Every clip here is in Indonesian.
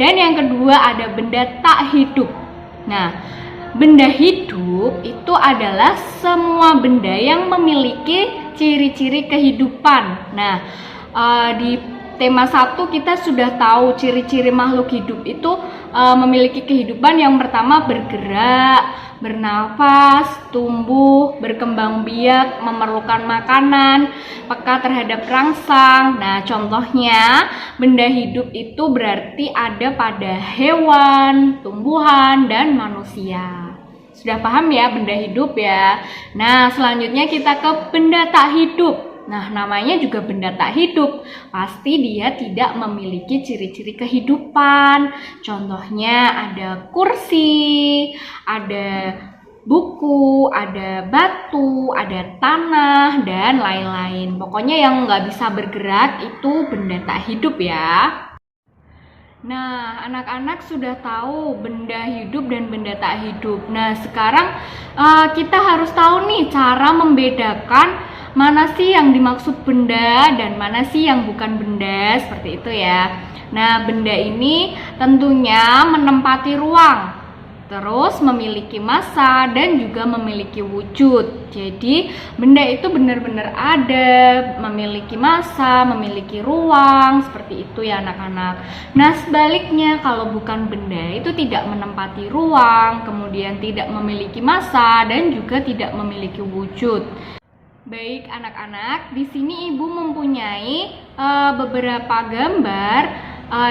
Dan yang kedua ada benda tak hidup. Nah, benda hidup itu adalah semua benda yang memiliki ciri-ciri kehidupan. Nah, di tema 1 kita sudah tahu ciri-ciri makhluk hidup itu memiliki kehidupan. Yang pertama bergerak, bernafas, tumbuh, berkembang biak, memerlukan makanan, peka terhadap rangsang. Nah, contohnya benda hidup itu berarti ada pada hewan, tumbuhan, dan manusia. Sudah paham ya benda hidup ya? Nah, selanjutnya kita ke benda tak hidup. Nah, namanya juga benda tak hidup. Pasti dia tidak memiliki ciri-ciri kehidupan. Contohnya ada kursi, ada buku, ada batu, ada tanah, dan lain-lain. Pokoknya yang nggak bisa bergerak itu benda tak hidup ya. Nah, anak-anak sudah tahu benda hidup dan benda tak hidup. Nah, sekarang kita harus tahu nih cara membedakan mana sih yang dimaksud benda dan mana sih yang bukan benda, seperti itu ya. Nah, benda ini tentunya menempati ruang, terus memiliki massa dan juga memiliki wujud. Jadi benda itu benar-benar ada, memiliki massa, memiliki ruang, seperti itu ya anak-anak. Nah, sebaliknya kalau bukan benda itu tidak menempati ruang, kemudian tidak memiliki massa dan juga tidak memiliki wujud. Baik anak-anak, di sini ibu mempunyai beberapa gambar,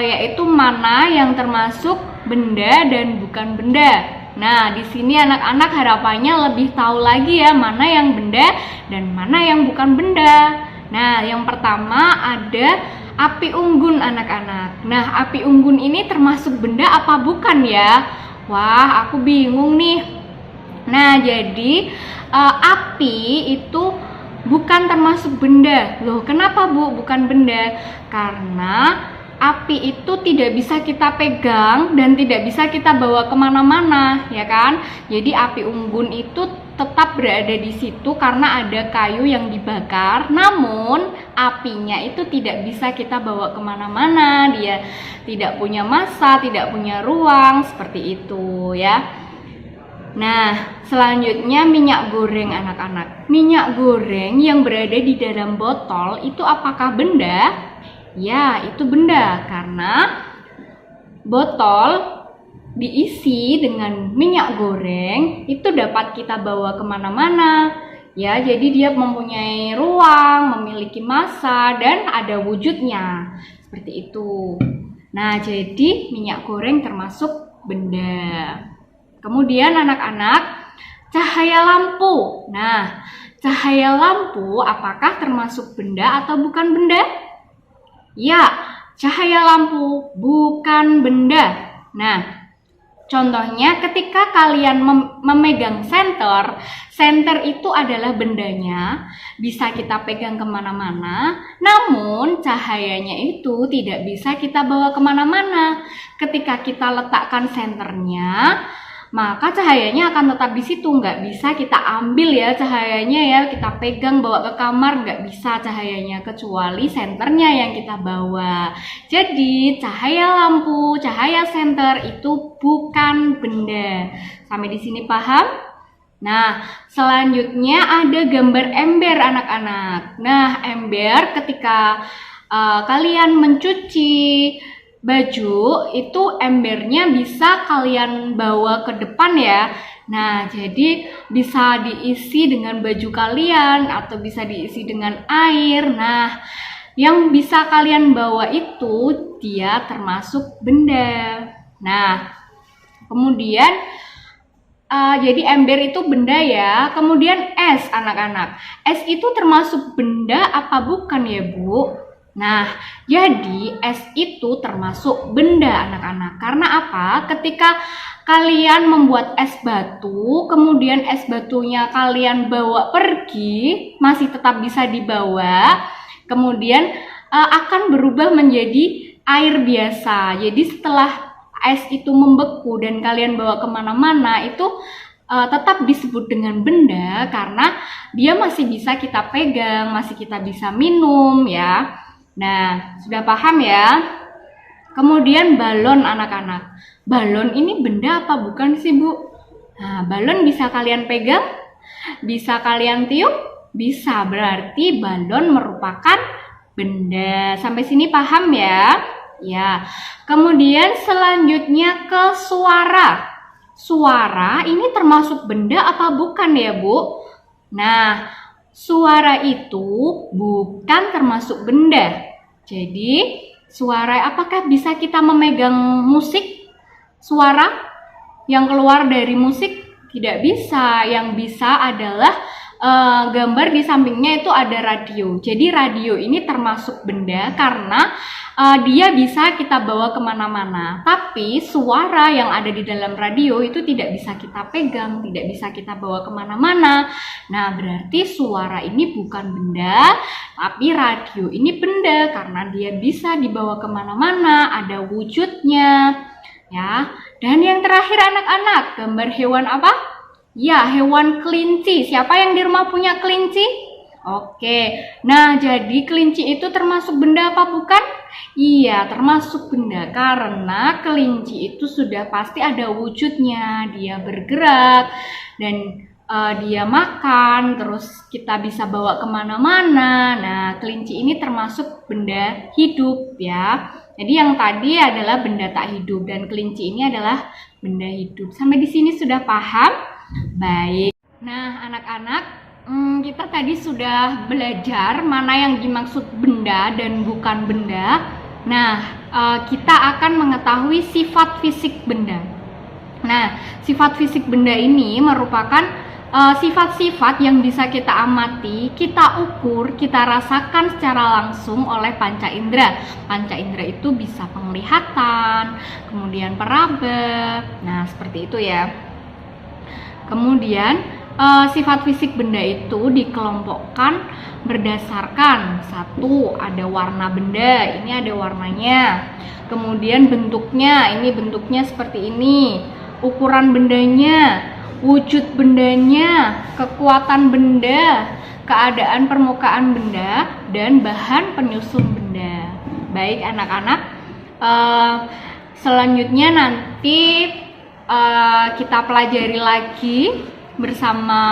yaitu mana yang termasuk benda dan bukan benda. Nah, di sini anak-anak harapannya lebih tahu lagi ya mana yang benda dan mana yang bukan benda. Nah, yang pertama ada api unggun anak-anak. Nah, api unggun ini termasuk benda apa bukan ya? Wah, aku bingung nih. Nah, jadi api itu bukan termasuk benda. Loh, kenapa Bu bukan benda? Karena api itu tidak bisa kita pegang dan tidak bisa kita bawa kemana-mana, ya kan? Jadi api unggun itu tetap berada di situ karena ada kayu yang dibakar. Namun apinya itu tidak bisa kita bawa kemana-mana. Dia tidak punya massa, tidak punya ruang, seperti itu ya. Nah, selanjutnya minyak goreng anak-anak. Minyak goreng yang berada di dalam botol itu apakah benda? Ya, itu benda karena botol diisi dengan minyak goreng itu dapat kita bawa kemana-mana. Ya, jadi dia mempunyai ruang, memiliki massa, dan ada wujudnya. Seperti itu. Nah, jadi minyak goreng termasuk benda. Kemudian anak-anak, cahaya lampu. Nah, cahaya lampu apakah termasuk benda atau bukan benda? Ya, cahaya lampu bukan benda. Nah, contohnya ketika kalian memegang senter, senter itu adalah bendanya, bisa kita pegang kemana-mana, namun cahayanya itu tidak bisa kita bawa kemana-mana. Ketika kita letakkan senternya, maka cahayanya akan tetap di situ, nggak bisa kita ambil ya cahayanya ya, kita pegang bawa ke kamar, nggak bisa cahayanya kecuali senternya yang kita bawa. Jadi cahaya lampu, cahaya senter itu bukan benda. Sampai di sini paham? Nah, selanjutnya ada gambar ember anak-anak. Nah, ember ketika kalian mencuci baju itu embernya bisa kalian bawa ke depan ya. Nah, jadi bisa diisi dengan baju kalian atau bisa diisi dengan air. Nah, yang bisa kalian bawa itu dia termasuk benda. Nah, kemudian jadi ember itu benda ya. Kemudian es anak-anak. Es itu termasuk benda apa bukan ya Bu? Nah, jadi es itu termasuk benda anak-anak. Karena apa? Ketika kalian membuat es batu, kemudian es batunya kalian bawa pergi, masih tetap bisa dibawa, kemudian akan berubah menjadi air biasa. Jadi setelah es itu membeku dan kalian bawa kemana-mana, itu tetap disebut dengan benda karena dia masih bisa kita pegang, masih kita bisa minum ya. Nah, sudah paham ya? Kemudian balon anak-anak. Balon ini benda apa bukan sih, Bu? Nah, balon bisa kalian pegang? Bisa kalian tiup? Bisa, berarti balon merupakan benda. Sampai sini paham ya? Ya. Kemudian selanjutnya ke suara. Suara ini termasuk benda apa bukan ya, Bu? Nah, suara itu bukan termasuk benda. Jadi, suara apakah bisa kita memegang musik? Suara yang keluar dari musik tidak bisa. Yang bisa adalah gambar di sampingnya itu ada radio. Jadi radio ini termasuk benda karena dia bisa kita bawa kemana-mana. Tapi suara yang ada di dalam radio itu tidak bisa kita pegang, tidak bisa kita bawa kemana-mana. Nah, berarti suara ini bukan benda, tapi radio ini benda karena dia bisa dibawa kemana-mana, ada wujudnya. Ya, dan yang terakhir anak-anak, gambar hewan apa? Ya, hewan kelinci. Siapa yang di rumah punya kelinci? Oke, nah jadi kelinci itu termasuk benda apa bukan? Iya, termasuk benda karena kelinci itu sudah pasti ada wujudnya. Dia bergerak dan dia makan, terus kita bisa bawa kemana-mana. Nah, kelinci ini termasuk benda hidup ya. Jadi yang tadi adalah benda tak hidup dan kelinci ini adalah benda hidup. Sampai di sini sudah paham? Baik. Nah, anak-anak, kita tadi sudah belajar mana yang dimaksud benda dan bukan benda. Nah, kita akan mengetahui sifat fisik benda. Nah, sifat fisik benda ini merupakan sifat-sifat yang bisa kita amati, kita ukur, kita rasakan secara langsung oleh panca indera. Panca indera itu bisa penglihatan, kemudian peraba. Nah, seperti itu ya. Kemudian sifat fisik benda itu dikelompokkan berdasarkan satu, ada warna benda, ini ada warnanya. Kemudian bentuknya, ini bentuknya seperti ini. Ukuran bendanya, wujud bendanya, kekuatan benda, keadaan permukaan benda, dan bahan penyusun benda. Baik anak-anak, selanjutnya nanti kita pelajari lagi bersama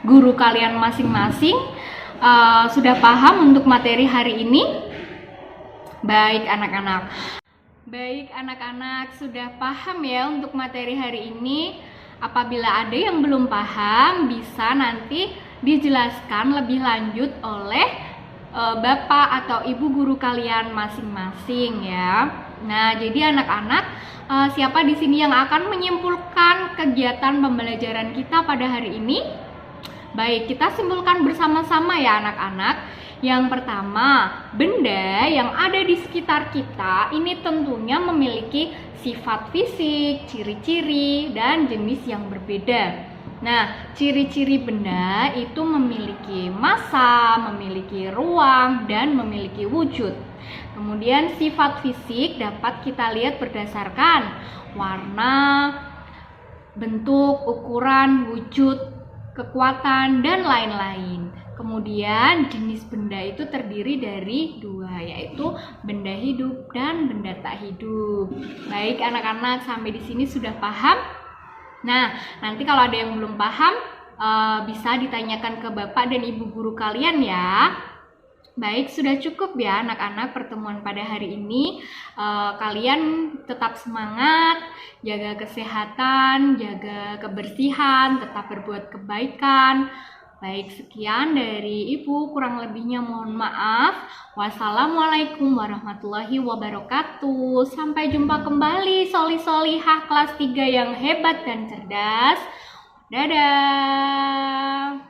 guru kalian masing-masing. Sudah paham untuk materi hari ini? Baik anak-anak. Baik anak-anak, sudah paham ya untuk materi hari ini? Apabila ada yang belum paham, bisa nanti dijelaskan lebih lanjut oleh Bapak atau Ibu guru kalian masing-masing ya. Nah, jadi anak-anak, siapa di sini yang akan menyimpulkan kegiatan pembelajaran kita pada hari ini? Baik, kita simpulkan bersama-sama ya anak-anak. Yang pertama, benda yang ada di sekitar kita ini tentunya memiliki sifat fisik, ciri-ciri, dan jenis yang berbeda. Nah, ciri-ciri benda itu memiliki massa, memiliki ruang, dan memiliki wujud. Kemudian sifat fisik dapat kita lihat berdasarkan warna, bentuk, ukuran, wujud, kekuatan, dan lain-lain. Kemudian jenis benda itu terdiri dari dua, yaitu benda hidup dan benda tak hidup. Baik anak-anak, sampai di sini sudah paham? Nah, nanti kalau ada yang belum paham, bisa ditanyakan ke Bapak dan Ibu guru kalian ya. Baik, sudah cukup ya anak-anak pertemuan pada hari ini. Kalian tetap semangat, jaga kesehatan, jaga kebersihan, tetap berbuat kebaikan. Baik, sekian dari Ibu, kurang lebihnya mohon maaf. Wassalamualaikum warahmatullahi wabarakatuh. Sampai jumpa kembali soli-solihah kelas 3 yang hebat dan cerdas. Dadah.